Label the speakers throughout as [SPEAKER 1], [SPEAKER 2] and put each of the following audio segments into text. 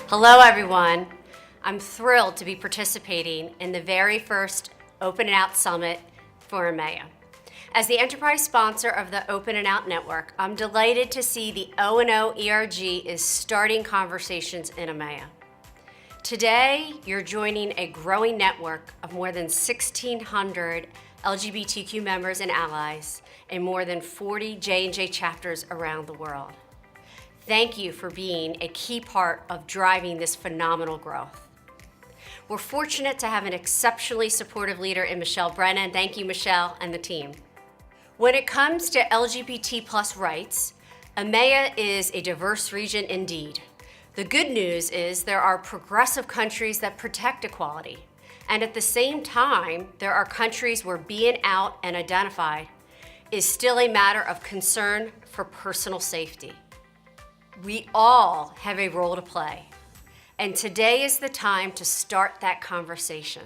[SPEAKER 1] Hello, everyone. I'm thrilled to be participating in the very first Open and Out Summit for EMEA. As the enterprise sponsor of the Open and Out Network, I'm delighted to see the O&O ERG is starting conversations in EMEA. Today, you're joining a growing network of more than 1,600 LGBTQ members and allies in more than 40 J&J chapters around the world. Thank you for being a key part of driving this phenomenal growth. We're fortunate to have an exceptionally supportive leader in Michelle Brennan. Thank you, Michelle, and the team. When it comes to LGBT+ rights, EMEA is a diverse region indeed. The good news is there are progressive countries that protect equality. And at the same time, there are countries where being out and identified is still a matter of concern for personal safety. We all have a role to play, and today is the time to start that conversation.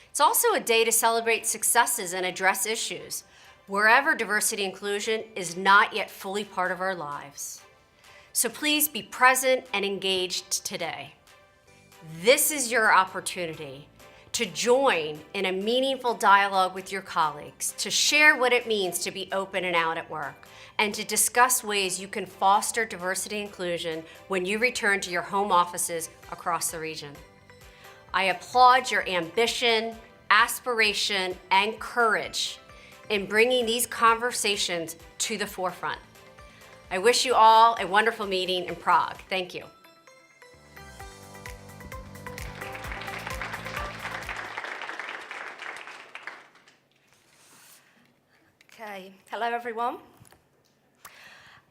[SPEAKER 1] It's also a day to celebrate successes and address issues wherever diversity inclusion is not yet fully part of our lives. So please be present and engaged today. This is your opportunity to join in a meaningful dialogue with your colleagues, to share what it means to be open and out at work, and to discuss ways you can foster diversity and inclusion when you return to your home offices across the region. I applaud your ambition, aspiration, and courage in bringing these conversations to the forefront. I wish you all a wonderful meeting in Prague. Thank you.
[SPEAKER 2] Okay, hello everyone.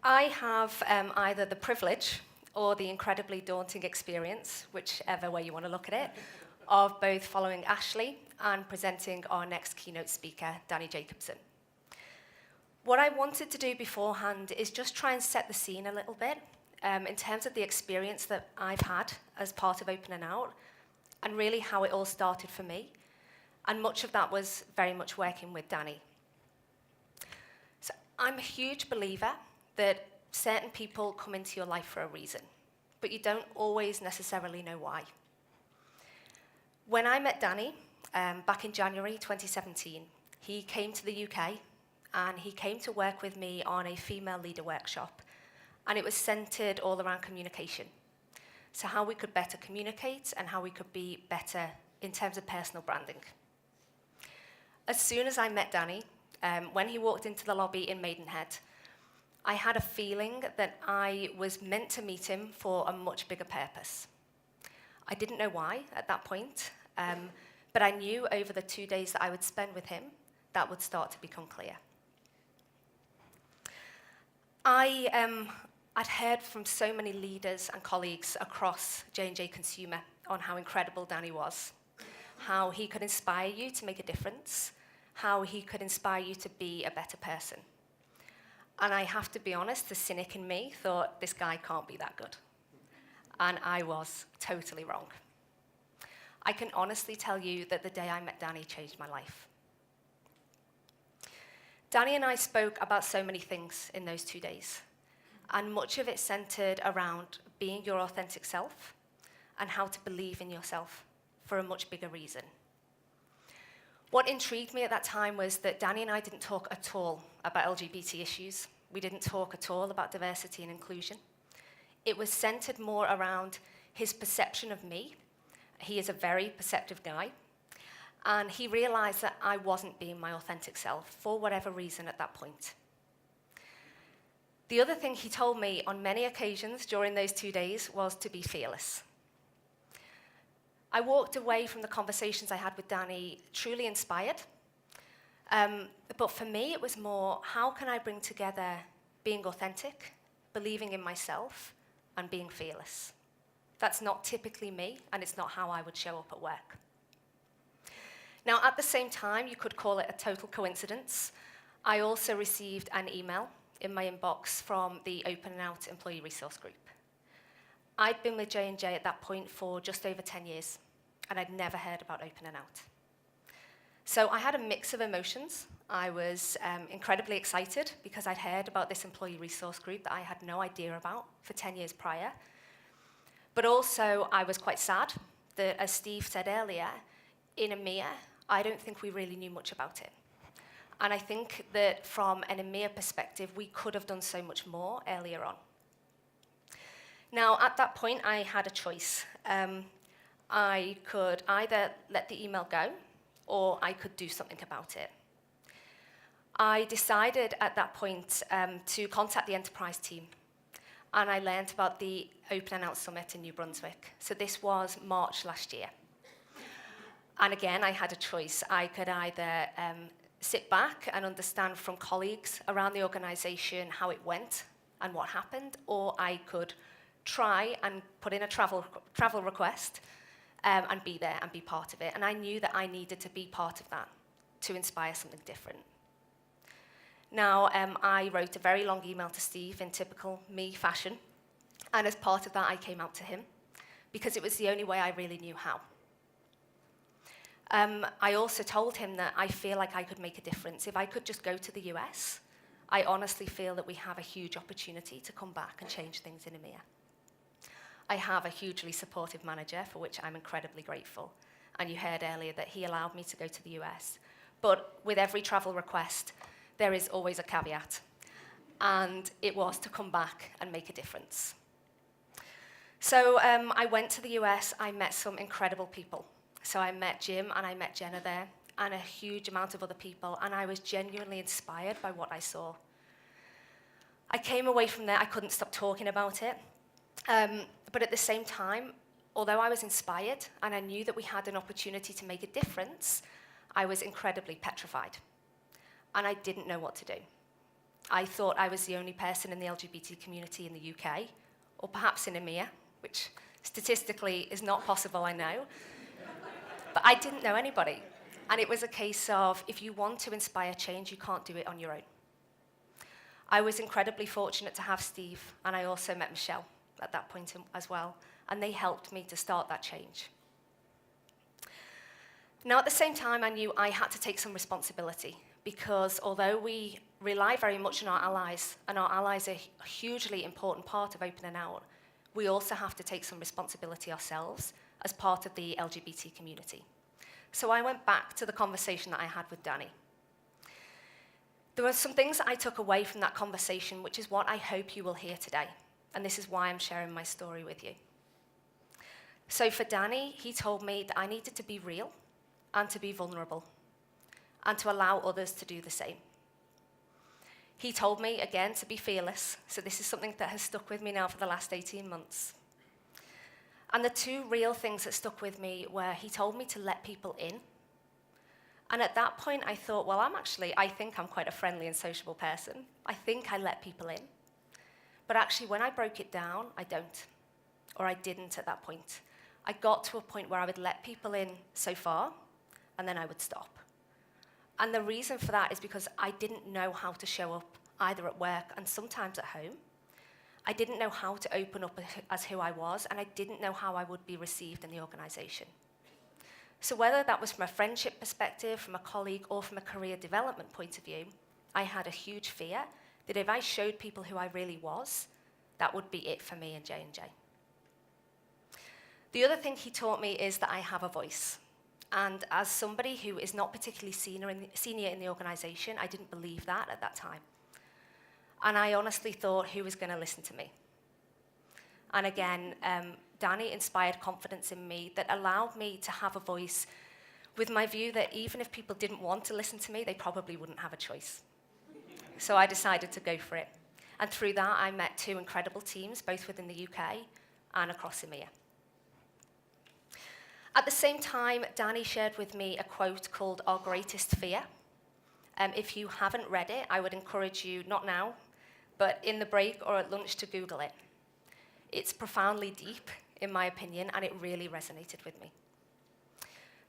[SPEAKER 2] I have either the privilege or the incredibly daunting experience, whichever way you want to look at it, of both following Ashley and presenting our next keynote speaker, Danny Jacobson. What I wanted to do beforehand is just try and set the scene a little bit in terms of the experience that I've had as part of Open and Out, and really how it all started for me. And much of that was very much working with Danny. So I'm a huge believer that certain people come into your life for a reason, but you don't always necessarily know why. When I met Danny back in January 2017, he came to the UK and he came to work with me on a female leader workshop, and it was centered all around communication. So how we could better communicate and how we could be better in terms of personal branding. As soon as I met Danny, when he walked into the lobby in Maidenhead, I had a feeling that I was meant to meet him for a much bigger purpose. I didn't know why at that point, but I knew over the 2 days that I would spend with him, that would start to become clear. I'd heard from so many leaders and colleagues across J&J Consumer on how incredible Danny was, how he could inspire you to make a difference, how he could inspire you to be a better person. And I have to be honest, the cynic in me thought, this guy can't be that good. And I was totally wrong. I can honestly tell you that the day I met Danny changed my life. Danny and I spoke about so many things in those 2 days, and much of it centered around being your authentic self and how to believe in yourself for a much bigger reason. What intrigued me at that time was that Danny and I didn't talk at all about LGBT issues. We didn't talk at all about diversity and inclusion. It was centered more around his perception of me. He is a very perceptive guy. And he realized that I wasn't being my authentic self for whatever reason at that point. The other thing he told me on many occasions during those 2 days was to be fearless. I walked away from the conversations I had with Danny truly inspired. But for me, it was more, how can I bring together being authentic, believing in myself, and being fearless? That's not typically me, and it's not how I would show up at work. Now, at the same time, you could call it a total coincidence. I also received an email in my inbox from the Open and Out Employee Resource Group. I'd been with J&J at that point for just over 10 years, and I'd never heard about Open and Out. So I had a mix of emotions. I was incredibly excited because I'd heard about this employee resource group that I had no idea about for 10 years prior. But also, I was quite sad that, as Steve said earlier, in EMEA, I don't think we really knew much about it. And I think that from an EMEA perspective, we could have done so much more earlier on. Now, at that point, I had a choice. I could either let the email go, or I could do something about it. I decided at that point to contact the enterprise team, and I learned about the Open and Out Summit in New Brunswick. So this was March last year. And again, I had a choice. I could either sit back and understand from colleagues around the organization how it went and what happened, or I could try and put in a travel request and be there and be part of it. And I knew that I needed to be part of that to inspire something different. Now, I wrote a very long email to Steve in typical me fashion, and as part of that, I came out to him because it was the only way I really knew how. I also told him that I feel like I could make a difference. If I could just go to the US, I honestly feel that we have a huge opportunity to come back and change things in EMEA. I have a hugely supportive manager, for which I'm incredibly grateful. And you heard earlier that he allowed me to go to the US. But with every travel request, there is always a caveat. And it was to come back and make a difference. So I went to the US, I met some incredible people. So I met Jim and I met Jenna there, and a huge amount of other people, and I was genuinely inspired by what I saw. I came away from there, I couldn't stop talking about it. But at the same time, although I was inspired and I knew that we had an opportunity to make a difference, I was incredibly petrified. And I didn't know what to do. I thought I was the only person in the LGBT community in the UK, or perhaps in EMEA, which statistically is not possible, I know. But I didn't know anybody. And it was a case of, if you want to inspire change, you can't do it on your own. I was incredibly fortunate to have Steve, and I also met Michelle at that point as well, and they helped me to start that change. Now, at the same time, I knew I had to take some responsibility, because although we rely very much on our allies, and our allies are a hugely important part of Open and Out, we also have to take some responsibility ourselves as part of the LGBT community. So I went back to the conversation that I had with Danny. There were some things that I took away from that conversation, which is what I hope you will hear today. And this is why I'm sharing my story with you. So for Danny, he told me that I needed to be real and to be vulnerable and to allow others to do the same. He told me, again, to be fearless. So this is something that has stuck with me now for the last 18 months. And the two real things that stuck with me were he told me to let people in. And at that point, I thought, well, I think I'm quite a friendly and sociable person. I think I let people in. But actually, when I broke it down, I don't. Or I didn't at that point. I got to a point where I would let people in so far, and then I would stop. And the reason for that is because I didn't know how to show up either at work and sometimes at home. I didn't know how to open up as who I was, and I didn't know how I would be received in the organization. So whether that was from a friendship perspective, from a colleague, or from a career development point of view, I had a huge fear that if I showed people who I really was, that would be it for me and J&J. The other thing he taught me is that I have a voice. And as somebody who is not particularly senior in the organization, I didn't believe that at that time. And I honestly thought, who was going to listen to me? And again, Danny inspired confidence in me that allowed me to have a voice with my view that even if people didn't want to listen to me, they probably wouldn't have a choice. So I decided to go for it. And through that, I met two incredible teams, both within the UK and across EMEA. At the same time, Danny shared with me a quote called Our Greatest Fear. If you haven't read it, I would encourage you, not now, but in the break or at lunch, to Google it. It's profoundly deep, in my opinion, and it really resonated with me.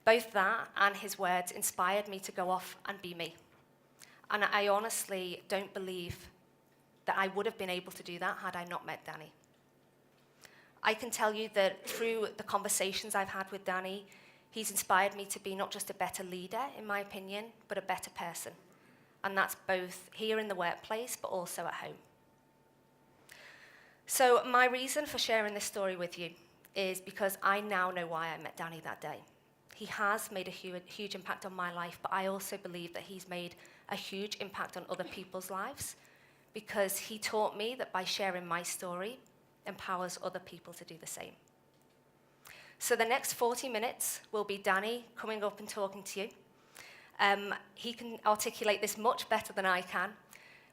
[SPEAKER 2] Both that and his words inspired me to go off and be me. And I honestly don't believe that I would have been able to do that had I not met Danny. I can tell you that through the conversations I've had with Danny, he's inspired me to be not just a better leader, in my opinion, but a better person. And that's both here in the workplace, but also at home. So my reason for sharing this story with you is because I now know why I met Danny that day. He has made a huge impact on my life, but I also believe that he's made a huge impact on other people's lives because he taught me that by sharing my story empowers other people to do the same. So the next 40 minutes will be Danny coming up and talking to you. He can articulate this much better than I can,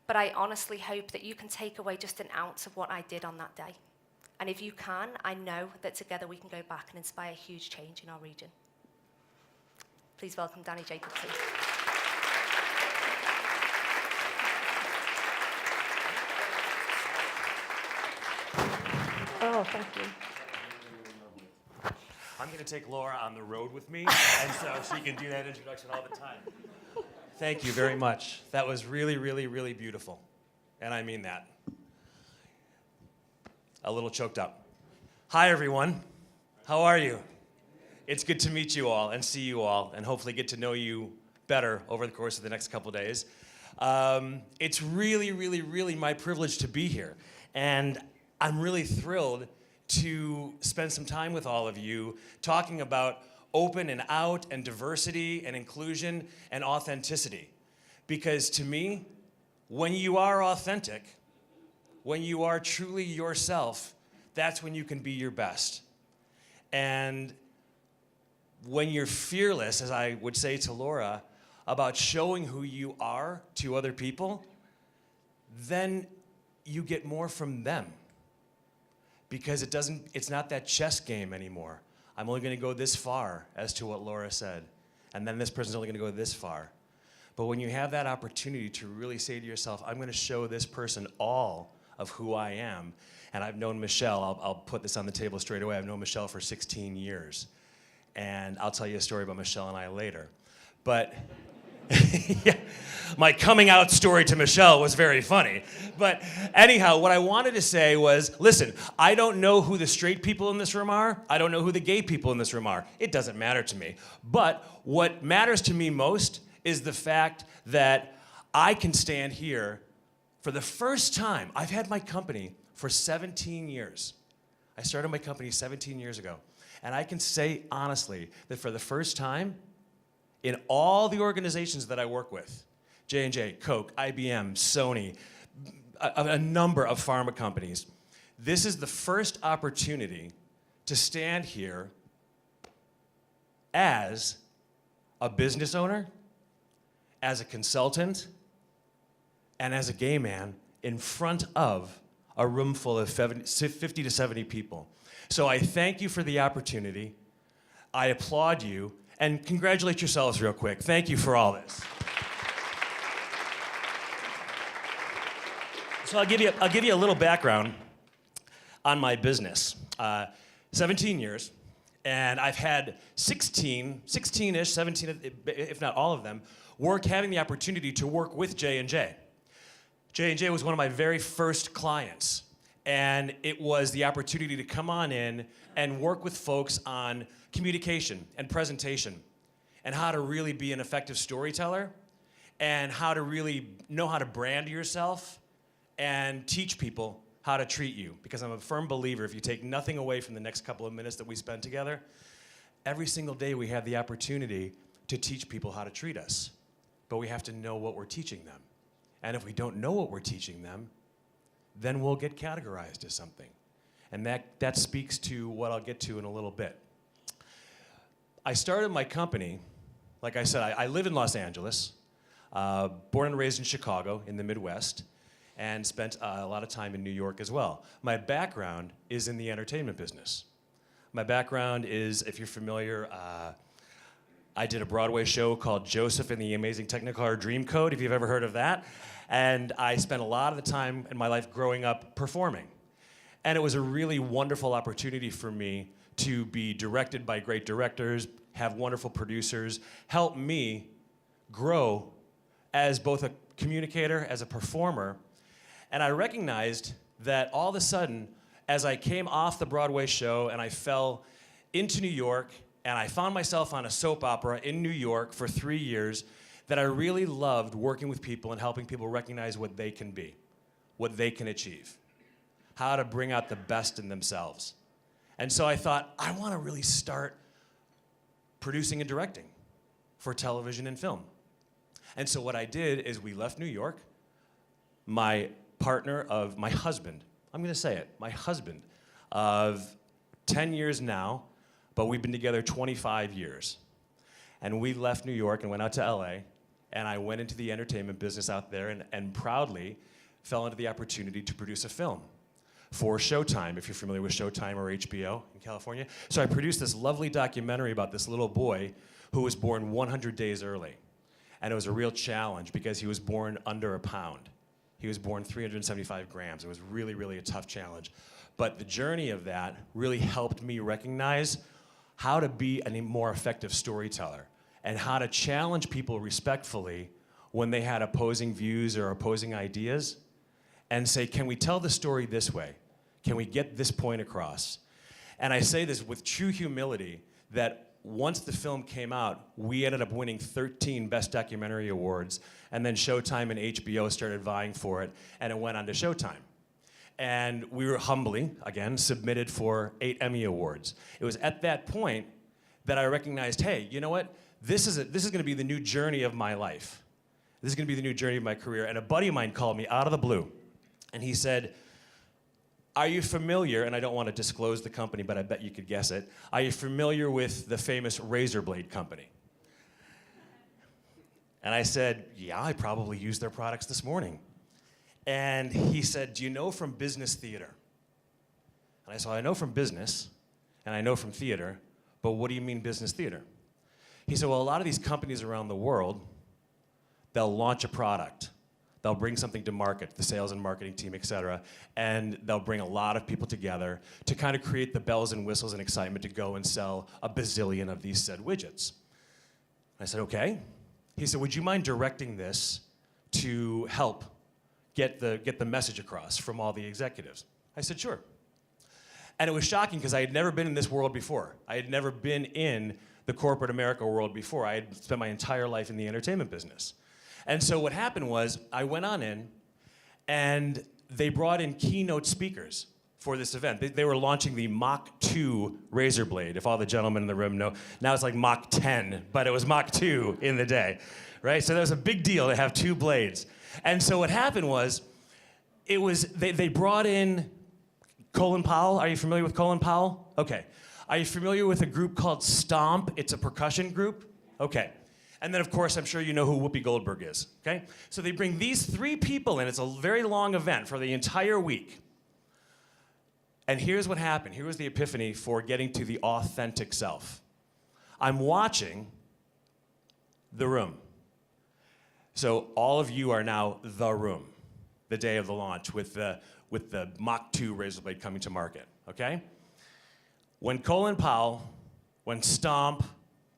[SPEAKER 2] but I honestly hope that you can take away just an ounce of what I did on that day. And if you can, I know that together we can go back and inspire huge change in our region. Please welcome Danny Jacobson.
[SPEAKER 3] Oh, thank you.
[SPEAKER 4] I'm going to take Laura on the road with me, and so she can do that introduction all the time. Thank you very much. That was really, really, really beautiful. And I mean that. A little choked up. Hi, everyone. How are you? It's good to meet you all and see you all and hopefully get to know you better over the course of the next couple days. It's really, really, really my privilege to be here. And I'm really thrilled to spend some time with all of you talking about open and out and diversity and inclusion and authenticity. Because to me, when you are authentic, when you are truly yourself, that's when you can be your best. And when you're fearless, as I would say to Laura, about showing who you are to other people, then you get more from them. Because it's not that chess game anymore. I'm only going to go this far as to what Laura said. And then this person's only going to go this far. But when you have that opportunity to really say to yourself, I'm going to show this person all of who I am. And I've known Michelle, I'll put this on the table straight away. I've known Michelle for 16 years. And I'll tell you a story about Michelle and I later. But yeah, my coming out story to Michelle was very funny. But anyhow, what I wanted to say was, listen, I don't know who the straight people in this room are. I don't know who the gay people in this room are. It doesn't matter to me. But what matters to me most is the fact that I can stand here for the first time. I've had my company for 17 years. I started my company 17 years ago. And I can say honestly that for the first time, in all the organizations that I work with, J&J, Coke, IBM, Sony, a number of pharma companies, this is the first opportunity to stand here as a business owner, as a consultant, and as a gay man in front of a room full of 50 to 70 people. So I thank you for the opportunity. I applaud you, and congratulate yourselves real quick. Thank you for all this. So I'll give you a little background on my business. 17 years, and I've had 16-ish, 17, if not all of them, having the opportunity to work with J&J. J&J was one of my very first clients, and it was the opportunity to come on in and work with folks on communication and presentation and how to really be an effective storyteller and how to really know how to brand yourself and teach people how to treat you. Because I'm a firm believer, if you take nothing away from the next couple of minutes that we spend together, every single day we have the opportunity to teach people how to treat us. But we have to know what we're teaching them. And if we don't know what we're teaching them, then we'll get categorized as something. And that speaks to what I'll get to in a little bit. I started my company, like I said, I live in Los Angeles, born and raised in Chicago in the Midwest, and spent a lot of time in New York as well. My background is in the entertainment business. My background is, if you're familiar, I did a Broadway show called Joseph and the Amazing Technicolor Dreamcoat, if you've ever heard of that. And I spent a lot of the time in my life growing up performing. And it was a really wonderful opportunity for me to be directed by great directors, have wonderful producers, help me grow as both a communicator, as a performer. And I recognized that all of a sudden, as I came off the Broadway show and I fell into New York, and I found myself on a soap opera in New York for 3 years, that I really loved working with people and helping people recognize what they can be, what they can achieve, how to bring out the best in themselves. And so I thought, I want to really start producing and directing for television and film. And so what I did is we left New York. My husband, I'm going to say it, my husband of 10 years now, but we've been together 25 years. And we left New York and went out to LA, and I went into the entertainment business out there and proudly fell into the opportunity to produce a film for Showtime, if you're familiar with Showtime or HBO in California. So I produced this lovely documentary about this little boy who was born 100 days early. And it was a real challenge because he was born under a pound. He was born 375 grams. It was really, really a tough challenge. But the journey of that really helped me recognize how to be a more effective storyteller and how to challenge people respectfully when they had opposing views or opposing ideas and say, can we tell the story this way? Can we get this point across? And I say this with true humility that once the film came out, we ended up winning 13 Best Documentary Awards, and then Showtime and HBO started vying for it, and it went on to Showtime. And we were humbly, again, submitted for 8 Emmy Awards. It was at that point that I recognized, hey, you know what? This is going to be the new journey of my life. This is going to be the new journey of my career. And a buddy of mine called me out of the blue, and he said, are you familiar, and I don't want to disclose the company, but I bet you could guess it, are you familiar with the famous razor blade company? And I said, yeah, I probably used their products this morning. And he said, do you know from business theater? And I said, I know from business, and I know from theater, but what do you mean business theater? He said, well, a lot of these companies around the world, they'll launch a product. They'll bring something to market, the sales and marketing team, et cetera, and they'll bring a lot of people together to kind of create the bells and whistles and excitement to go and sell a bazillion of these said widgets. I said, okay. He said, would you mind directing this to help get the message across from all the executives? I said, sure. And it was shocking because I had never been in this world before. I had never been in the corporate America world before. I had spent my entire life in the entertainment business. And so what happened was I went on in, and they brought in keynote speakers for this event. They were launching the Mach 2 razor blade, if all the gentlemen in the room know. Now it's like Mach 10, but it was Mach 2 in the day, right? So that was a big deal to have 2 blades. And so what happened was, they brought in Colin Powell. Are you familiar with Colin Powell? Okay. Are you familiar with a group called Stomp? It's a percussion group? Okay. And then, of course, I'm sure you know who Whoopi Goldberg is, okay? So they bring these 3 people in. It's a very long event for the entire week. And here's what happened. Here was the epiphany for getting to the authentic self. I'm watching The Room. So all of you are now The Room, the day of the launch with the Mach 2 razor blade coming to market, okay? When Colin Powell, when Stomp,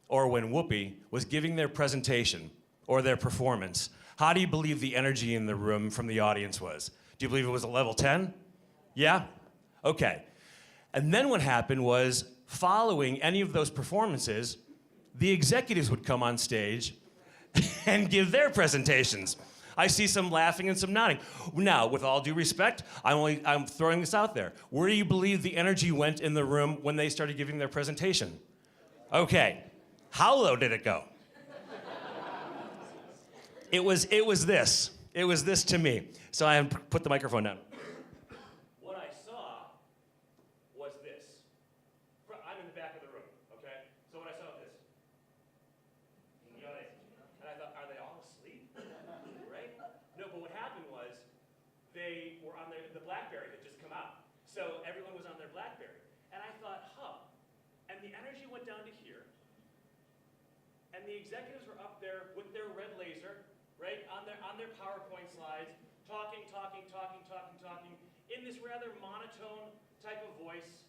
[SPEAKER 4] or when Whoopi was giving their presentation or their performance, how do you believe the energy in the room from the audience was? Do you believe it was a level 10? Yeah? Okay. And then what happened was, following any of those performances, the executives would come on stage and give their presentations. I see some laughing and some nodding. Now, with all due respect, I'm throwing this out there. Where do you believe the energy went in the room when they started giving their presentation? Okay. How low did it go? It was this. It was this to me. So I put the microphone down. What I saw was this. I'm in the back of the room, okay? So what I saw was this. And I thought, are they all asleep? Right? No, but what happened was they were on the BlackBerry had just come out. So everyone was on their BlackBerry. And I thought, and the energy went down to here. And the executives were up there with their red laser, right, on their PowerPoint slides, talking, in this rather monotone type of voice,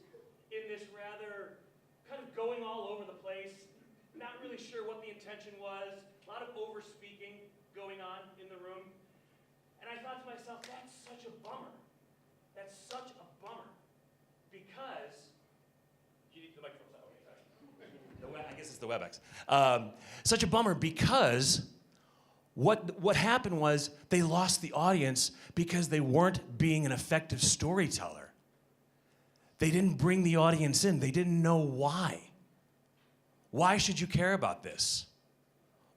[SPEAKER 4] in this rather kind of going all over the place, not really sure what the intention was, a lot of over-speaking going on in the room. And I thought to myself, that's such a bummer. That's such a bummer. Because, the microphone's not okay, sorry. I guess it's the WebEx. Such a bummer because what happened was they lost the audience because they weren't being an effective storyteller. They didn't bring the audience in. They didn't know why. Why should you care about this?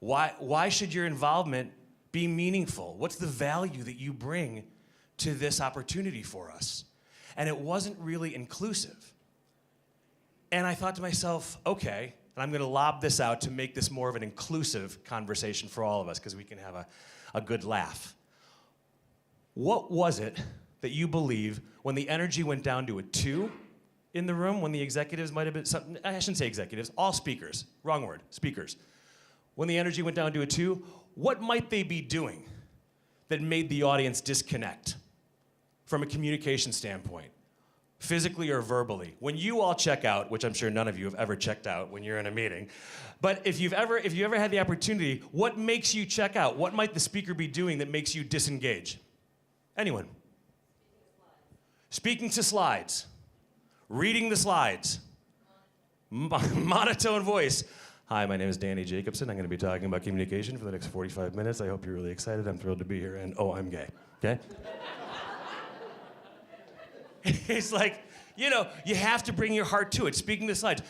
[SPEAKER 4] Why should your involvement be meaningful? What's the value that you bring to this opportunity for us? And it wasn't really inclusive. And I thought to myself, okay, and I'm going to lob this out to make this more of an inclusive conversation for all of us because we can have a good laugh. What was it that you believe when the energy went down to a 2 in the room, when the executives might have been, I shouldn't say executives, all speakers, wrong word, speakers. When the energy went down to a 2, what might they be doing that made the audience disconnect from a communication standpoint, physically or verbally? When you all check out, which I'm sure none of you have ever checked out when you're in a meeting, but if you ever had the opportunity, what makes you check out? What might the speaker be doing that makes you disengage? Anyone? Speaking to slides. Reading the slides. Monotone voice. Hi, my name is Danny Jacobson. I'm going to be talking about communication for the next 45 minutes. I hope you're really excited. I'm thrilled to be here. And oh, I'm gay. Okay? It's like, you know, you have to bring your heart to it. Speaking to slides.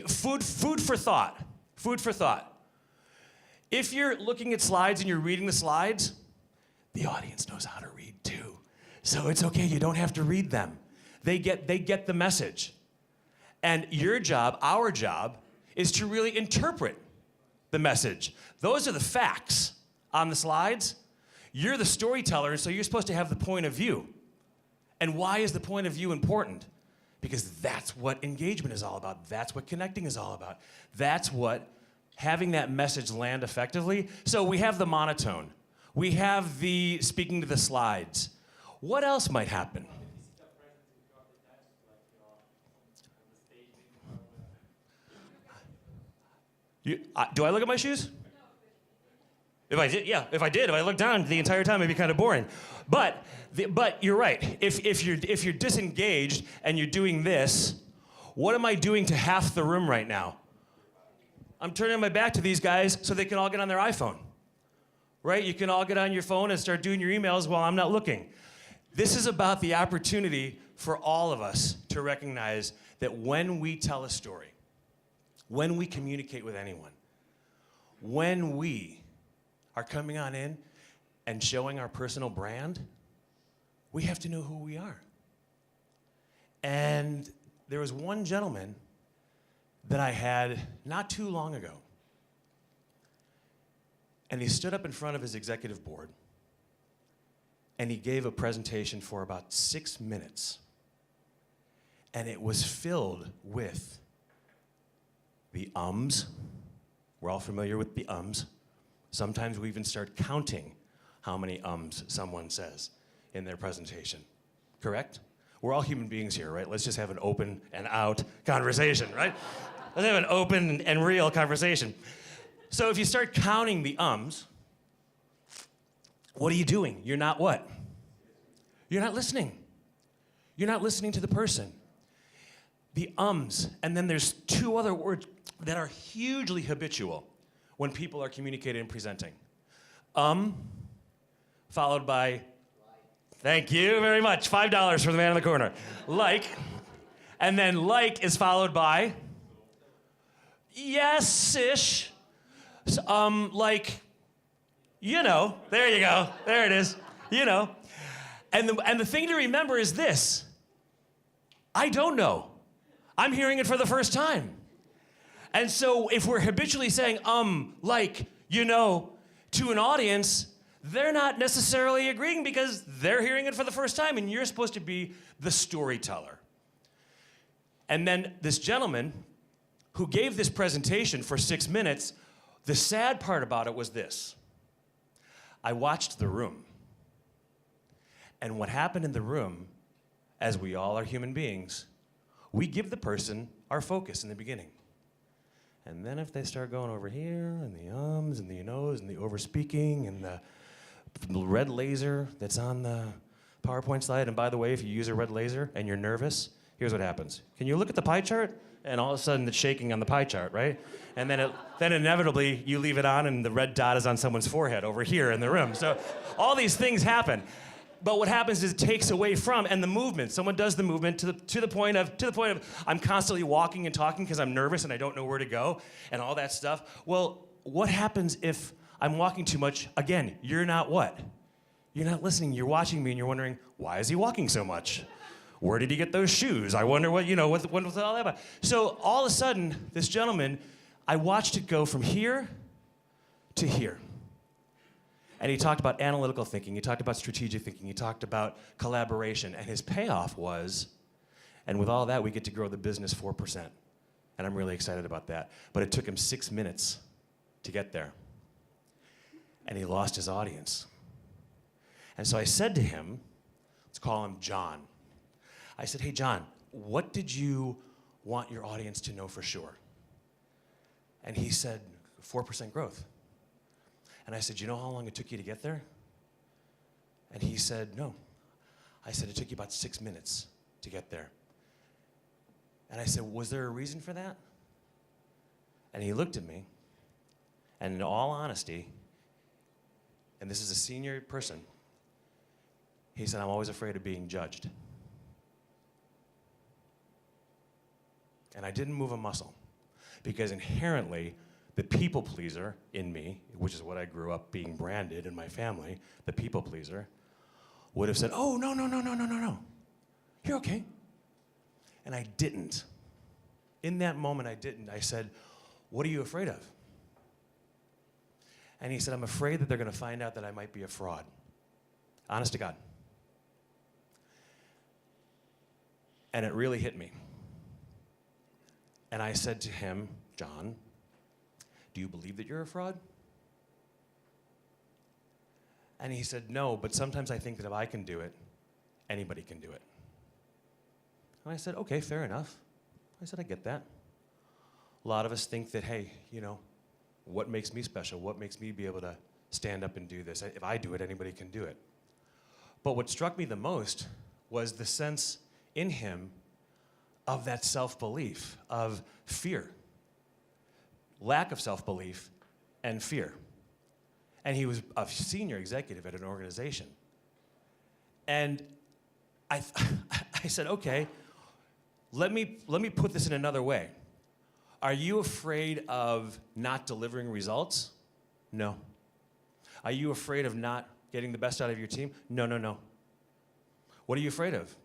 [SPEAKER 4] Food for thought. Food for thought. If you're looking at slides and you're reading the slides, the audience knows how to read too. So it's okay, you don't have to read them. They get the message. And your job, our job, is to really interpret the message. Those are the facts on the slides. You're the storyteller, so you're supposed to have the point of view. And why is the point of view important? Because that's what engagement is all about. That's what connecting is all about. That's what having that message land effectively. So we have the monotone. We have the speaking to the slides. What else might happen? Do I look at my shoes? If I did, yeah. If I looked down the entire time, it'd be kind of boring. But you're right. If you're disengaged and you're doing this, what am I doing to half the room right now? I'm turning my back to these guys so they can all get on their iPhone. Right? You can all get on your phone and start doing your emails while I'm not looking. This is about the opportunity for all of us to recognize that when we tell a story, when we communicate with anyone, when we are coming on in and showing our personal brand, we have to know who we are. And there was one gentleman that I had not too long ago. And he stood up in front of his executive board and he gave a presentation for about 6 minutes. And it was filled with the ums. We're all familiar with the ums. Sometimes we even start counting how many ums someone says in their presentation. Correct? We're all human beings here, right? Let's just have an open and out conversation, right? Let's have an open and real conversation. So if you start counting the ums, what are you doing? You're not what? You're not listening. You're not listening to the person. The ums, and then there's 2 other words that are hugely habitual when people are communicating and presenting. Followed by, thank you very much, $5 for the man in the corner. Like, and then like is followed by, yes-ish. Like, you know, there you go, there it is, you know. And the thing to remember is this, I don't know. I'm hearing it for the first time. And so if we're habitually saying, like, you know, to an audience, they're not necessarily agreeing because they're hearing it for the first time and you're supposed to be the storyteller. And then this gentleman who gave this presentation for 6 minutes, the sad part about it was this. I watched the room. And what happened in the room, as we all are human beings, we give the person our focus in the beginning. And then if they start going over here, and the ums, and the no's, and the over-speaking, and the red laser that's on the PowerPoint slide, and by the way, if you use a red laser and you're nervous, here's what happens. Can you look at the pie chart? And all of a sudden it's shaking on the pie chart, right? And then inevitably you leave it on and the red dot is on someone's forehead over here in the room. So all these things happen. But what happens is it takes away from, and the movement. Someone does the movement to the point of I'm constantly walking and talking because I'm nervous and I don't know where to go and all that stuff. Well, what happens if I'm walking too much? Again, you're not what? You're not listening. You're watching me and you're wondering, why is he walking so much? Where did he get those shoes? I wonder what was all that about? So all of a sudden, this gentleman, I watched it go from here to here. And he talked about analytical thinking, he talked about strategic thinking, he talked about collaboration, and his payoff was, and with all that, we get to grow the business 4%. And I'm really excited about that. But it took him 6 minutes to get there. And he lost his audience. And so I said to him, let's call him John. I said, hey, John, what did you want your audience to know for sure? And he said, 4% growth. And I said, you know how long it took you to get there? And he said, no. I said, it took you about 6 minutes to get there. And I said, was there a reason for that? And he looked at me, and in all honesty, and this is a senior person, he said, I'm always afraid of being judged. And I didn't move a muscle, because inherently, the people pleaser in me, which is what I grew up being branded in my family, the people pleaser, would have said, oh, no. You're okay. And I didn't. In that moment, I didn't. I said, what are you afraid of? And he said, I'm afraid that they're going to find out that I might be a fraud. Honest to God. And it really hit me. And I said to him, John, do you believe that you're a fraud? And he said, no, but sometimes I think that if I can do it, anybody can do it. And I said, okay, fair enough. I said, I get that. A lot of us think that, hey, what makes me special? What makes me be able to stand up and do this? If I do it, anybody can do it. But what struck me the most was the sense in him of that self-belief, of fear. Lack of self-belief and fear. And he was a senior executive at an organization. And I said, okay, let me put this in another way. Are you afraid of not delivering results? No. Are you afraid of not getting the best out of your team? No. What are you afraid of?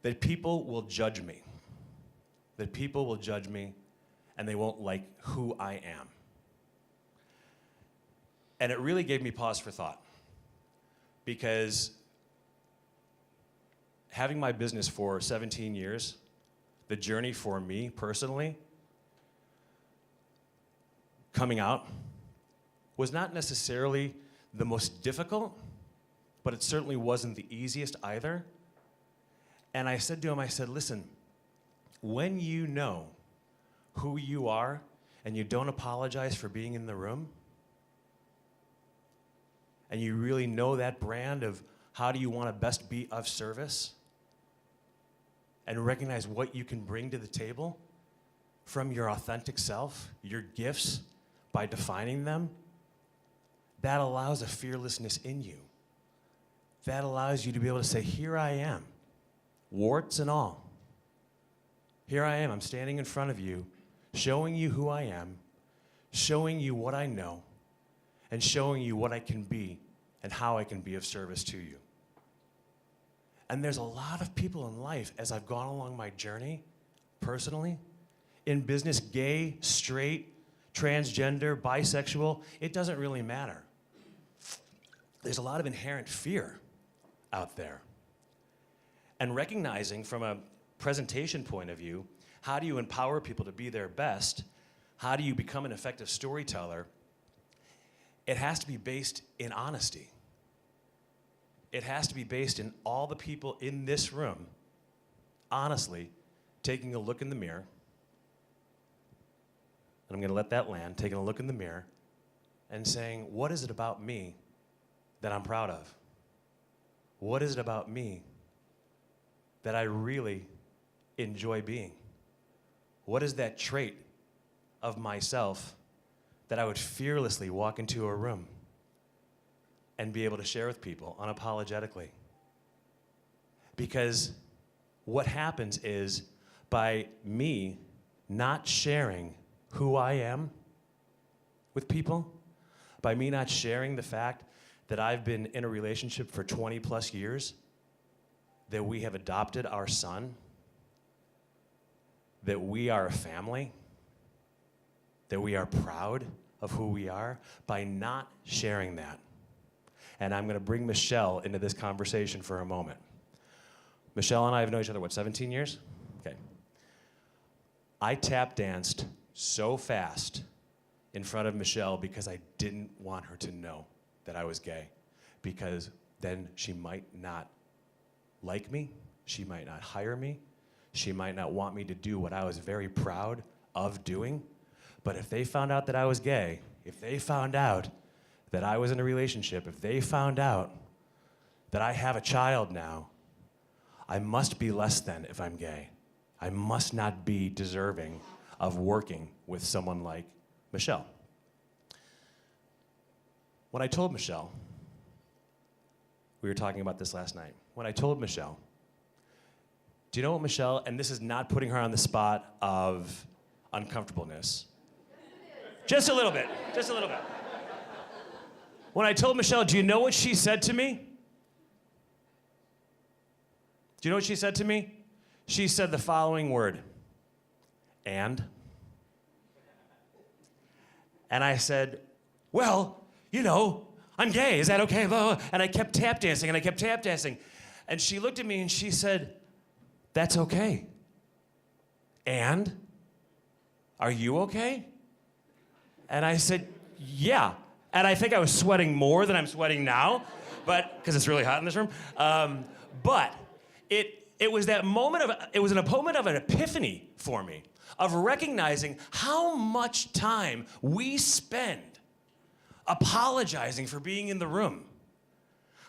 [SPEAKER 4] That people will judge me. That people will judge me and they won't like who I am. And it really gave me pause for thought, because having my business for 17 years, the journey for me personally, coming out, was not necessarily the most difficult, but it certainly wasn't the easiest either. And I said to him, I said, listen, when you know who you are and you don't apologize for being in the room, and you really know that brand of how do you want to best be of service, and recognize what you can bring to the table from your authentic self, your gifts, by defining them, that allows a fearlessness in you. That allows you to be able to say, here I am, warts and all. Here I am, I'm standing in front of you, showing you who I am, showing you what I know, and showing you what I can be and how I can be of service to you. And there's a lot of people in life, as I've gone along my journey, personally, in business, gay, straight, transgender, bisexual, it doesn't really matter. There's a lot of inherent fear out there. And recognizing from a presentation point of view, how do you empower people to be their best? How do you become an effective storyteller? It has to be based in honesty. It has to be based in all the people in this room, honestly, taking a look in the mirror, and I'm going to let that land, taking a look in the mirror, and saying, what is it about me that I'm proud of? What is it about me that I really enjoy being? What is that trait of myself that I would fearlessly walk into a room and be able to share with people unapologetically. Because what happens is, by me not sharing who I am with people, by me not sharing the fact that I've been in a relationship for 20 plus years, that we have adopted our son, that we are a family, that we are proud of who we are, by not sharing that. And I'm going to bring Michelle into this conversation for a moment. Michelle and I have known each other, 17 years? Okay. I tap danced so fast in front of Michelle because I didn't want her to know that I was gay, because then she might not like me, she might not hire me, she might not want me to do what I was very proud of doing. But if they found out that I was gay, if they found out that I was in a relationship, if they found out that I have a child now, I must be less than if I'm gay. I must not be deserving of working with someone like Michelle. When I told Michelle, we were talking about this last night. When I told Michelle, do you know what, Michelle, and this is not putting her on the spot of uncomfortableness. Just a little bit, just a little bit. When I told Michelle, do you know what she said to me? Do you know what she said to me? She said the following word, and I said, well, you know, I'm gay, is that okay? And I kept tap dancing, and I kept tap dancing. And she looked at me and she said, that's okay. And are you okay? And I said, yeah. And I think I was sweating more than I'm sweating now, but because it's really hot in this room. But it was that moment of, it was a moment of an epiphany for me, of recognizing how much time we spend apologizing for being in the room.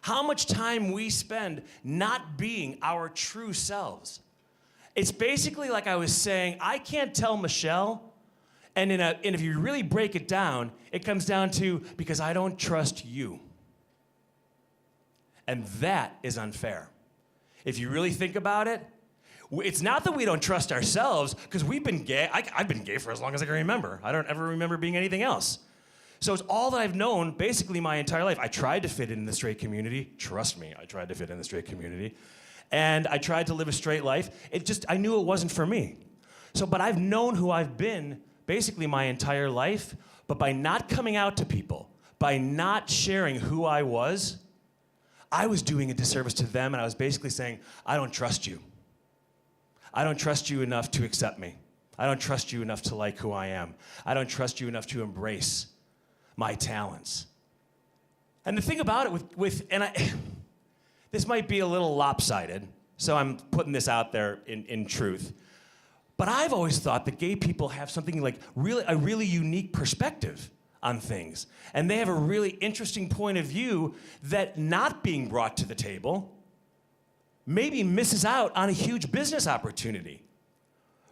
[SPEAKER 4] How much time we spend not being our true selves. It's basically like I was saying, I can't tell Michelle, and if you really break it down, it comes down to, because I don't trust you. And that is unfair. If you really think about it, it's not that we don't trust ourselves, because we've been gay. I've been gay for as long as I can remember. I don't ever remember being anything else. So it's all that I've known basically my entire life. I tried to fit in the straight community. Trust me, I tried to fit in the straight community. And I tried to live a straight life. I knew it wasn't for me. But I've known who I've been basically my entire life, but by not coming out to people, by not sharing who I was doing a disservice to them, and I was basically saying, I don't trust you. I don't trust you enough to accept me. I don't trust you enough to like who I am. I don't trust you enough to embrace my talents. And the thing about it this might be a little lopsided, so I'm putting this out there in truth, but I've always thought that gay people have something like a really unique perspective on things. And they have a really interesting point of view that not being brought to the table maybe misses out on a huge business opportunity.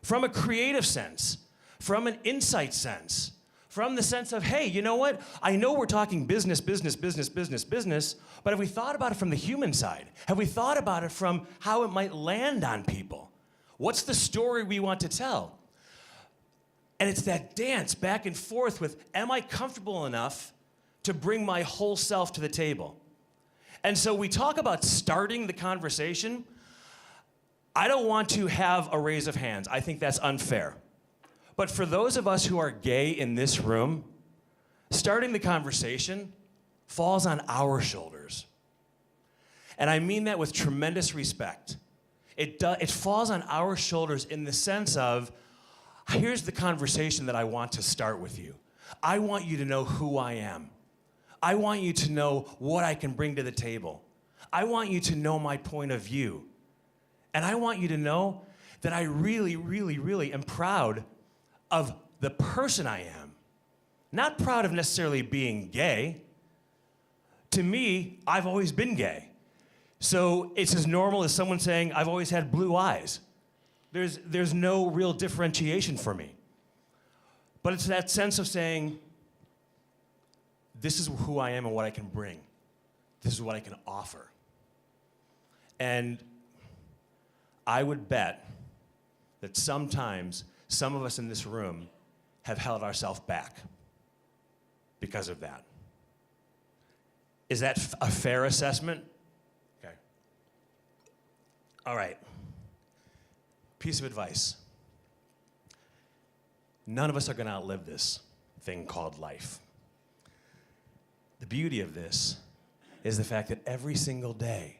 [SPEAKER 4] From a creative sense, from an insight sense, from the sense of, hey, you know what? I know we're talking business, but have we thought about it from the human side? Have we thought about it from how it might land on people? What's the story we want to tell? And it's that dance back and forth with, am I comfortable enough to bring my whole self to the table? And so we talk about starting the conversation. I don't want to have a raise of hands. I think that's unfair. But for those of us who are gay in this room, starting the conversation falls on our shoulders. And I mean that with tremendous respect. It falls on our shoulders in the sense of, here's the conversation that I want to start with you. I want you to know who I am. I want you to know what I can bring to the table. I want you to know my point of view. And I want you to know that I really, really, really am proud of the person I am. Not proud of necessarily being gay. To me, I've always been gay. So it's as normal as someone saying, I've always had blue eyes. There's no real differentiation for me. But it's that sense of saying, this is who I am and what I can bring. This is what I can offer. And I would bet that sometimes some of us in this room have held ourselves back because of that. Is that a fair assessment? Okay. All right. Piece of advice. None of us are going to outlive this thing called life. The beauty of this is the fact that every single day,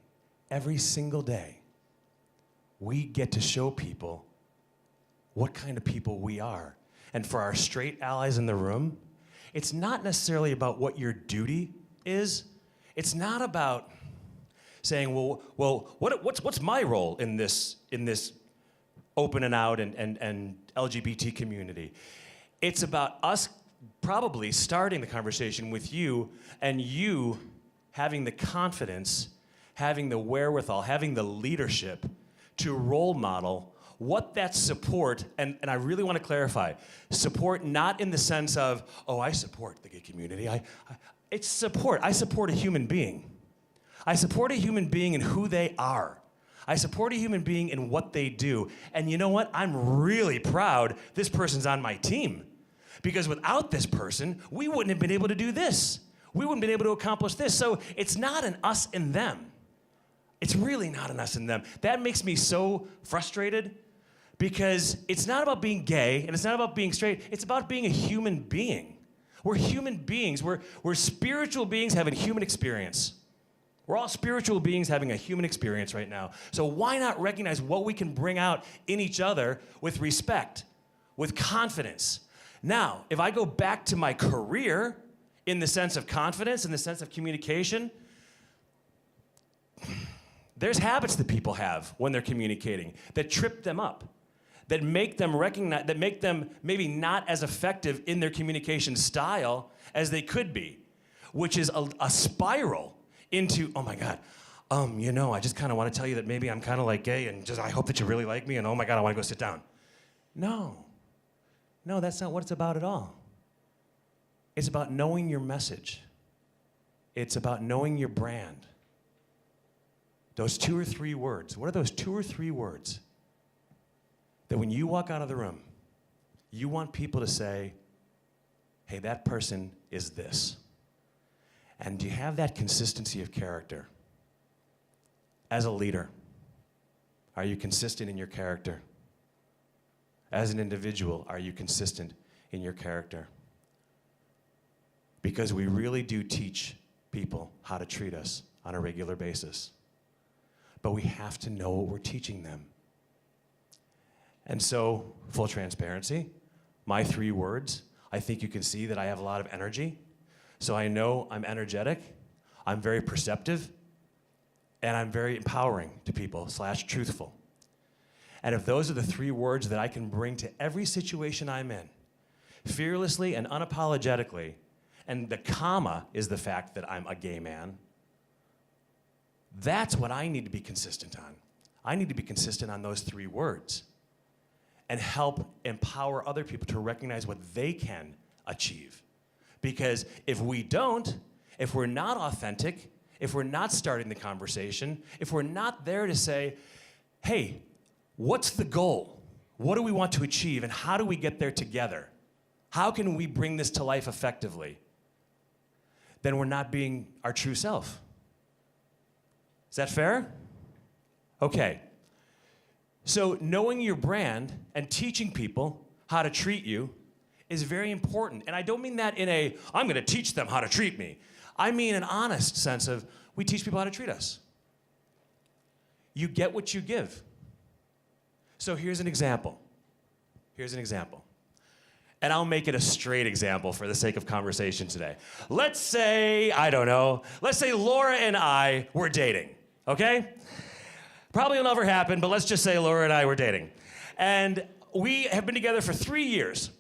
[SPEAKER 4] we get to show people what kind of people we are. And for our straight allies in the room, it's not necessarily about what your duty is. It's not about saying, well, what's my role in this open and out and LGBT community? It's about us probably starting the conversation with you, and you having the confidence, having the wherewithal, having the leadership to role model what that support, and I really want to clarify, support not in the sense of, oh, I support the gay community. It's support. I support a human being. I support a human being in who they are. I support a human being in what they do. And you know what? I'm really proud this person's on my team. Because without this person, we wouldn't have been able to do this. We wouldn't have been able to accomplish this. So it's not an us and them. It's really not an us and them. That makes me so frustrated because it's not about being gay and it's not about being straight. It's about being a human being. We're human beings. We're spiritual beings having human experience. We're all spiritual beings having a human experience right now. So why not recognize what we can bring out in each other with respect, with confidence? Now, if I go back to my career in the sense of confidence, in the sense of communication, there's habits that people have when they're communicating that trip them up, that make them recognize, that make them maybe not as effective in their communication style as they could be, which is a spiral into, oh my God, I just kind of want to tell you that maybe I'm kind of like gay and just I hope that you really like me and oh my God, I want to go sit down. No, that's not what it's about at all. It's about knowing your message. It's about knowing your brand. Those 2 or 3 words. What are those 2 or 3 words that when you walk out of the room, you want people to say, hey, that person is this. And do you have that consistency of character? As a leader, are you consistent in your character? As an individual, are you consistent in your character? Because we really do teach people how to treat us on a regular basis. But we have to know what we're teaching them. And so, full transparency, my 3 words, I think you can see that I have a lot of energy. So I know I'm energetic, I'm very perceptive, and I'm very empowering to people / truthful. And if those are the 3 words that I can bring to every situation I'm in, fearlessly and unapologetically, and the comma is the fact that I'm a gay man, that's what I need to be consistent on. I need to be consistent on those 3 words and help empower other people to recognize what they can achieve. Because if we don't, if we're not authentic, if we're not starting the conversation, if we're not there to say, hey, what's the goal? What do we want to achieve and how do we get there together? How can we bring this to life effectively? Then we're not being our true self. Is that fair? Okay. So knowing your brand and teaching people how to treat you is very important. And I don't mean that in a, I'm going to teach them how to treat me. I mean an honest sense of, we teach people how to treat us. You get what you give. So here's an example. And I'll make it a straight example for the sake of conversation today. Let's say Laura and I were dating, okay? Probably will never happen, but let's just say Laura and I were dating. And we have been together for 3 years.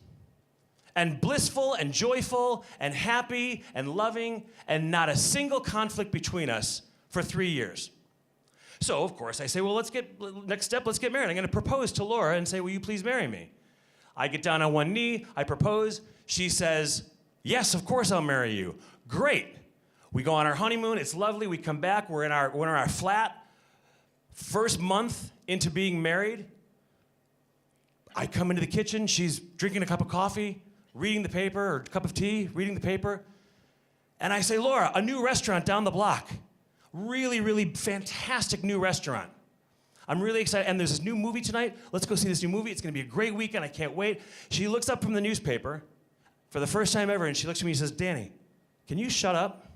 [SPEAKER 4] And blissful and joyful and happy and loving and not a single conflict between us for 3 years. So, of course, I say, well, next step, let's get married. I'm going to propose to Laura and say, will you please marry me? I get down on one knee, I propose. She says, yes, of course I'll marry you. Great. We go on our honeymoon. It's lovely. We come back. We're in our flat. First month into being married, I come into the kitchen. She's drinking a cup of coffee, reading the paper, or a cup of tea, reading the paper. And I say, Laura, a new restaurant down the block. Really, really fantastic new restaurant. I'm really excited. And there's this new movie tonight. Let's go see this new movie. It's going to be a great weekend. I can't wait. She looks up from the newspaper for the first time ever, and she looks at me and says, Danny, can you shut up?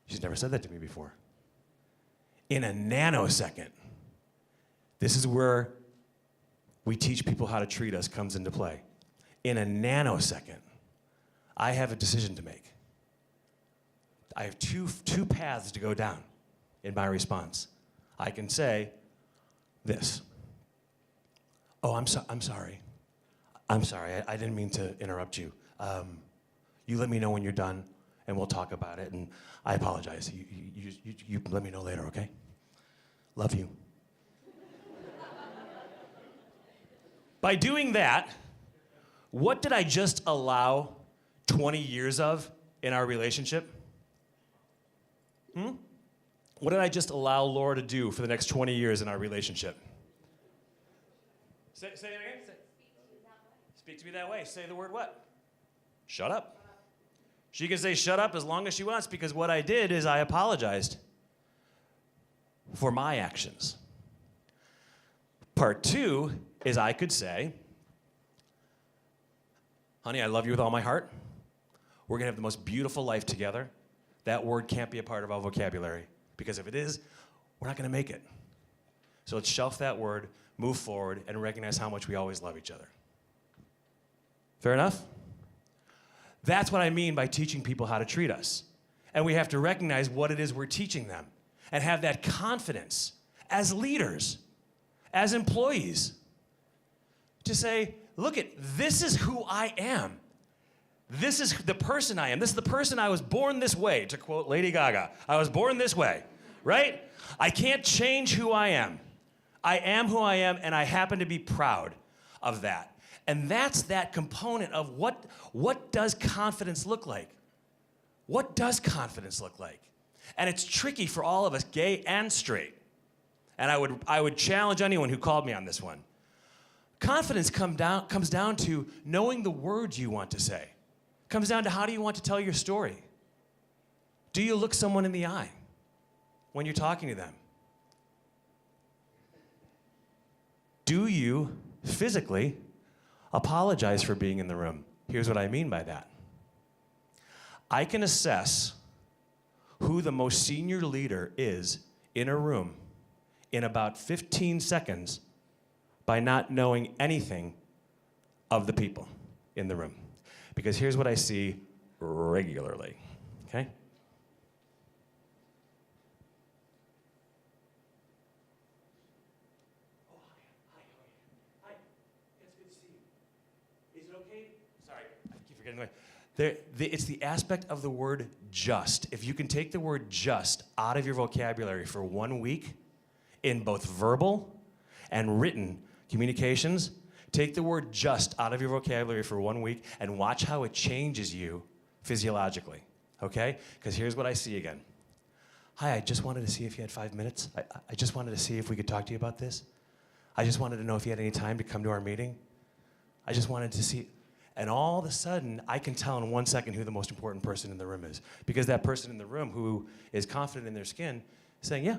[SPEAKER 4] She's never said that to me before. In a nanosecond, this is where we teach people how to treat us comes into play. In a nanosecond, I have a decision to make. I have two paths to go down in my response. I can say this. Oh, I'm sorry. I'm sorry. I didn't mean to interrupt you. You let me know when you're done, and we'll talk about it. And I apologize. You let me know later, okay? Love you. By doing that, what did I just allow 20 years of in our relationship? What did I just allow Laura to do for the next 20 years in our relationship? Say it again. Speak to me that way. Say the word what? Shut up. She can say shut up as long as she wants, because what I did is I apologized for my actions. Part two is I could say, honey, I love you with all my heart. We're going to have the most beautiful life together. That word can't be a part of our vocabulary, because if it is, we're not going to make it. So let's shelf that word, move forward, and recognize how much we always love each other. Fair enough? That's what I mean by teaching people how to treat us. And we have to recognize what it is we're teaching them and have that confidence as leaders, as employees, to say, look, this is who I am. This is the person I am. This is the person I was born this way, to quote Lady Gaga. I was born this way, right? I can't change who I am. I am who I am, and I happen to be proud of that. And that's that component of what does confidence look like? What does confidence look like? And it's tricky for all of us, gay and straight. And I would challenge anyone who called me on this one. Confidence comes down to knowing the words you want to say. Comes down to how do you want to tell your story? Do you look someone in the eye when you're talking to them? Do you physically apologize for being in the room? Here's what I mean by that. I can assess who the most senior leader is in a room in about 15 seconds by not knowing anything of the people in the room. Because here's what I see regularly, okay? Oh, hi, it's good to see you. Is it okay? Sorry, I keep forgetting the way. It's the aspect of the word just. If you can take the word just out of your vocabulary for 1 week in both verbal and written communications, take the word just out of your vocabulary for 1 week and watch how it changes you physiologically, okay? Because here's what I see again. Hi, I just wanted to see if you had 5 minutes. I just wanted to see if we could talk to you about this. I just wanted to know if you had any time to come to our meeting. I just wanted to see. And all of a sudden, I can tell in 1 second who the most important person in the room is. Because that person in the room who is confident in their skin is saying, yeah,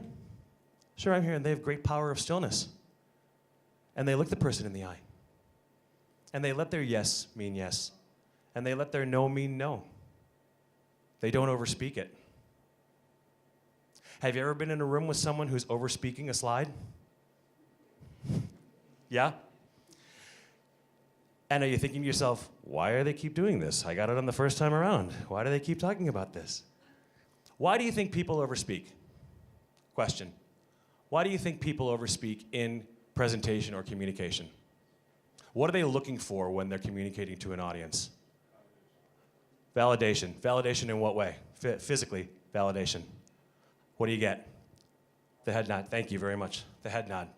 [SPEAKER 4] sure, I'm here. And they have great power of stillness. And they look the person in the eye. And they let their yes mean yes. And they let their no mean no. They don't overspeak it. Have you ever been in a room with someone who's overspeaking a slide? Yeah? And are you thinking to yourself, why do they keep doing this? I got it on the first time around. Why do they keep talking about this? Why do you think people overspeak? Question. Why do you think people overspeak in presentation or communication? What are they looking for when they're communicating to an audience? Validation. Validation in what way? Physically, validation. What do you get? The head nod. Thank you very much. The head nod.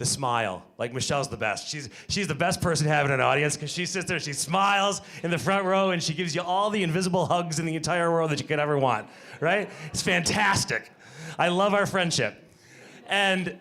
[SPEAKER 4] the smile. Like Michelle's the best. She's the best person having an audience because she sits there, she smiles in the front row, and she gives you all the invisible hugs in the entire world that you could ever want, right? It's fantastic. I love our friendship. And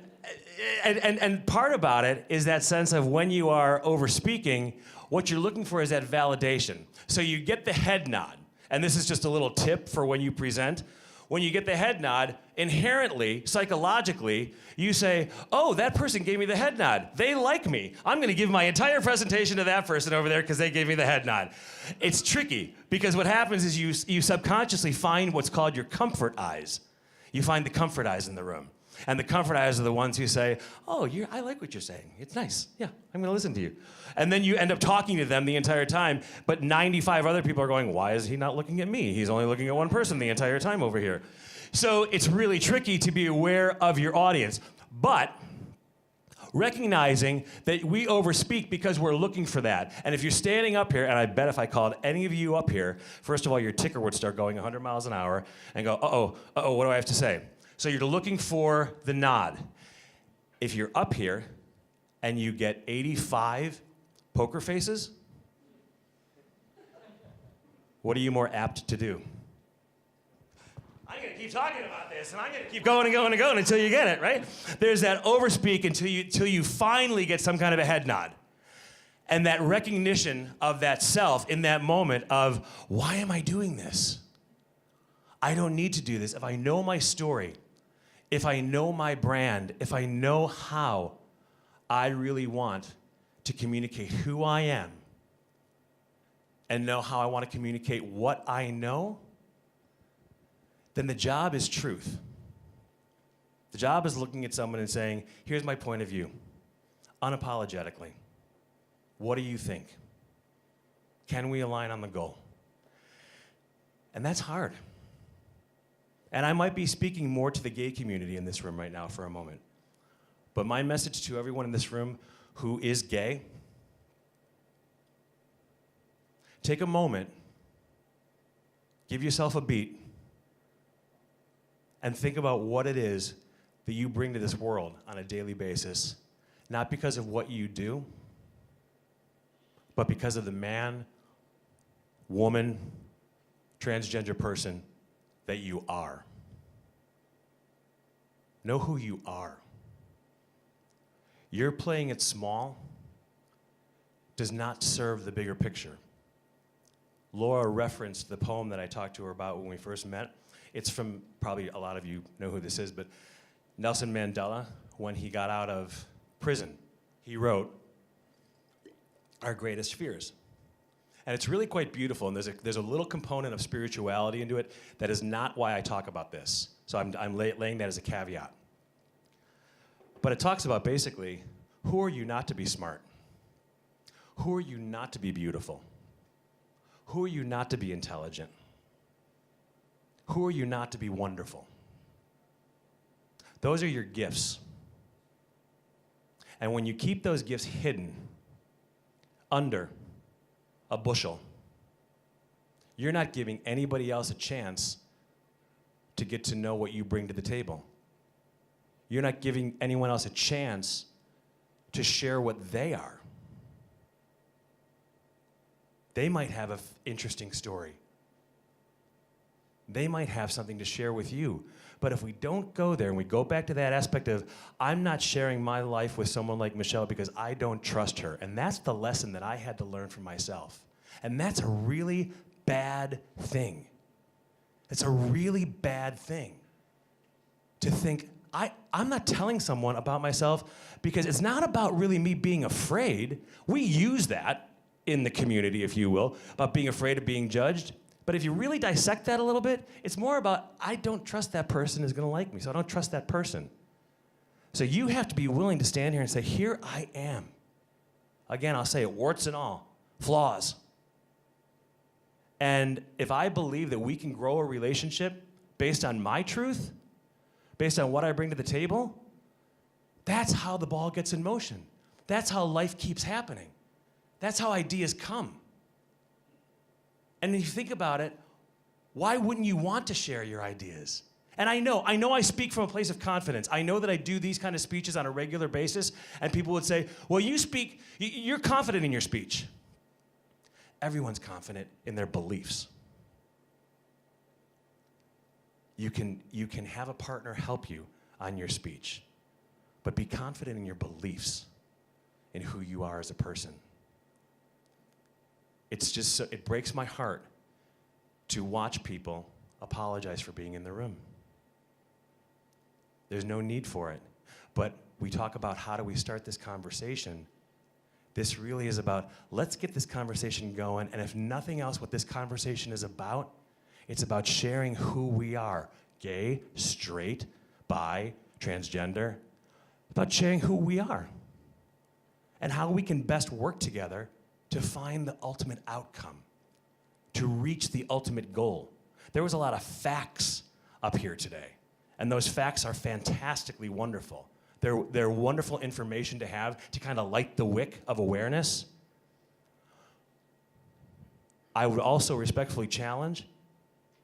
[SPEAKER 4] part about it is that sense of when you are over speaking, what you're looking for is that validation. So you get the head nod. And this is just a little tip for when you present. When you get the head nod, inherently, psychologically, you say, oh, that person gave me the head nod. They like me. I'm going to give my entire presentation to that person over there because they gave me the head nod. It's tricky because what happens is you subconsciously find what's called your comfort eyes. You find the comfort eyes in the room. And the comfort eyes are the ones who say, oh, I like what you're saying. It's nice. Yeah, I'm going to listen to you. And then you end up talking to them the entire time, but 95 other people are going, why is he not looking at me? He's only looking at one person the entire time over here. So it's really tricky to be aware of your audience. But recognizing that we overspeak because we're looking for that. And if you're standing up here, and I bet if I called any of you up here, first of all, your ticker would start going 100 miles an hour and go, uh-oh, what do I have to say? So you're looking for the nod. If you're up here and you get 85 poker faces, what are you more apt to do? I'm going to keep talking about this, and I'm going to keep going and going and going until you get it, right? There's that overspeak until you finally get some kind of a head nod. And that recognition of that self in that moment of, why am I doing this? I don't need to do this. If I know my story, if I know my brand, if I know how I really want to communicate who I am and know how I want to communicate what I know, then the job is truth. The job is looking at someone and saying, here's my point of view, unapologetically. What do you think? Can we align on the goal? And that's hard. And I might be speaking more to the gay community in this room right now for a moment. But my message to everyone in this room who is gay, take a moment, give yourself a beat, and think about what it is that you bring to this world on a daily basis, not because of what you do, but because of the man, woman, transgender person that you are. Know who you are. You're playing it small does not serve the bigger picture. Laura referenced the poem that I talked to her about when we first met. It's from, probably a lot of you know who this is, but Nelson Mandela, when he got out of prison, he wrote, "Our greatest fears." And it's really quite beautiful, and there's a little component of spirituality into it that is not why I talk about this. So I'm laying that as a caveat. But it talks about basically, who are you not to be smart? Who are you not to be beautiful? Who are you not to be intelligent? Who are you not to be wonderful? Those are your gifts. And when you keep those gifts hidden under a bushel, you're not giving anybody else a chance to get to know what you bring to the table. You're not giving anyone else a chance to share what they are. They might have an interesting story. They might have something to share with you. But if we don't go there and we go back to that aspect of, I'm not sharing my life with someone like Michelle because I don't trust her. And that's the lesson that I had to learn for myself. And that's a really bad thing. It's a really bad thing to think, I'm not telling someone about myself because it's not about really me being afraid. We use that in the community, if you will, about being afraid of being judged. But if you really dissect that a little bit, it's more about, I don't trust that person is going to like me, so I don't trust that person. So you have to be willing to stand here and say, here I am. Again, I'll say it, warts and all, flaws. And if I believe that we can grow a relationship based on my truth, based on what I bring to the table, that's how the ball gets in motion. That's how life keeps happening. That's how ideas come. And if you think about it, why wouldn't you want to share your ideas? And I know I speak from a place of confidence. I know that I do these kind of speeches on a regular basis, and people would say, well, you're confident in your speech. Everyone's confident in their beliefs. You can have a partner help you on your speech, but be confident in your beliefs, in who you are as a person. It breaks my heart to watch people apologize for being in the room. There's no need for it. But we talk about how do we start this conversation. This really is about, let's get this conversation going, and if nothing else, what this conversation is about, it's about sharing who we are. Gay, straight, bi, transgender. About sharing who we are and how we can best work together to find the ultimate outcome, to reach the ultimate goal. There was a lot of facts up here today, and those facts are fantastically wonderful. They're wonderful information to have to kind of light the wick of awareness. I would also respectfully challenge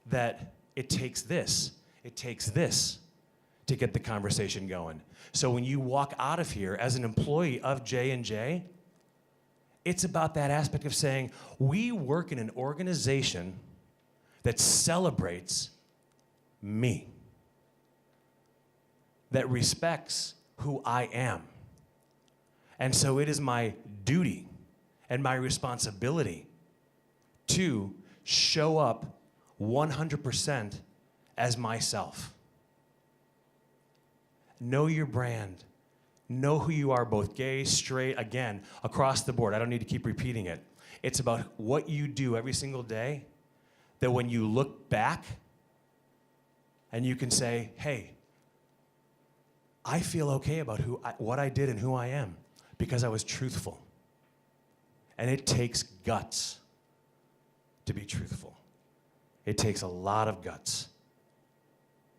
[SPEAKER 4] that it takes this to get the conversation going. So when you walk out of here as an employee of J&J, it's about that aspect of saying, we work in an organization that celebrates me, that respects who I am. And so it is my duty and my responsibility to show up 100% as myself. Know your brand. Know who you are, both gay, straight, again, across the board. I don't need to keep repeating it. It's about what you do every single day, that when you look back and you can say, hey, I feel okay about what I did and who I am because I was truthful. And it takes guts to be truthful. It takes a lot of guts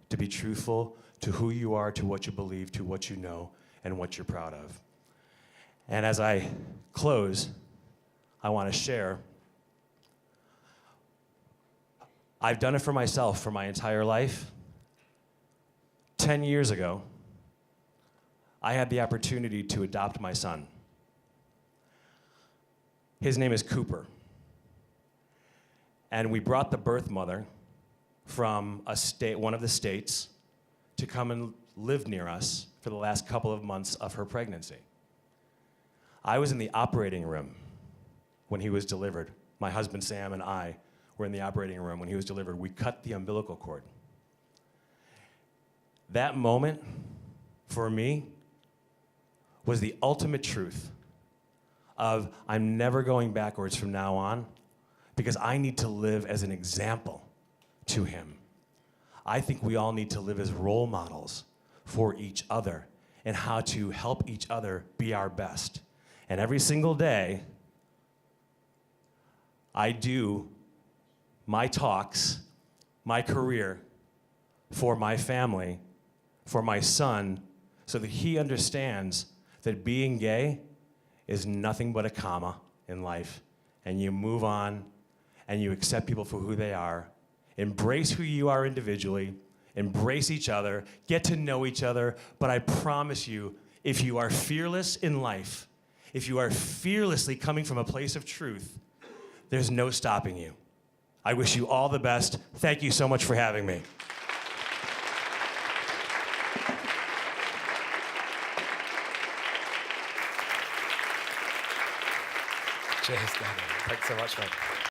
[SPEAKER 4] to be truthful to who you are, to what you believe, to what you know, and what you're proud of. And as I close, I want to share, I've done it for myself for my entire life. 10 years ago, I had the opportunity to adopt my son. His name is Cooper. And we brought the birth mother from one of the states to come and live near us for the last couple of months of her pregnancy. I was in the operating room when he was delivered. My husband Sam and I were in the operating room when he was delivered. We cut the umbilical cord. That moment, for me, was the ultimate truth of I'm never going backwards from now on because I need to live as an example to him. I think we all need to live as role models for each other and how to help each other be our best. And every single day, I do my talks, my career for my family, for my son, so that he understands that being gay is nothing but a comma in life, and you move on and you accept people for who they are. Embrace who you are individually, embrace each other, get to know each other, but I promise you, if you are fearless in life, if you are fearlessly coming from a place of truth, there's no stopping you. I wish you all the best. Thank you so much for having me.
[SPEAKER 3] Cheers, Danny. Thanks so much, mate.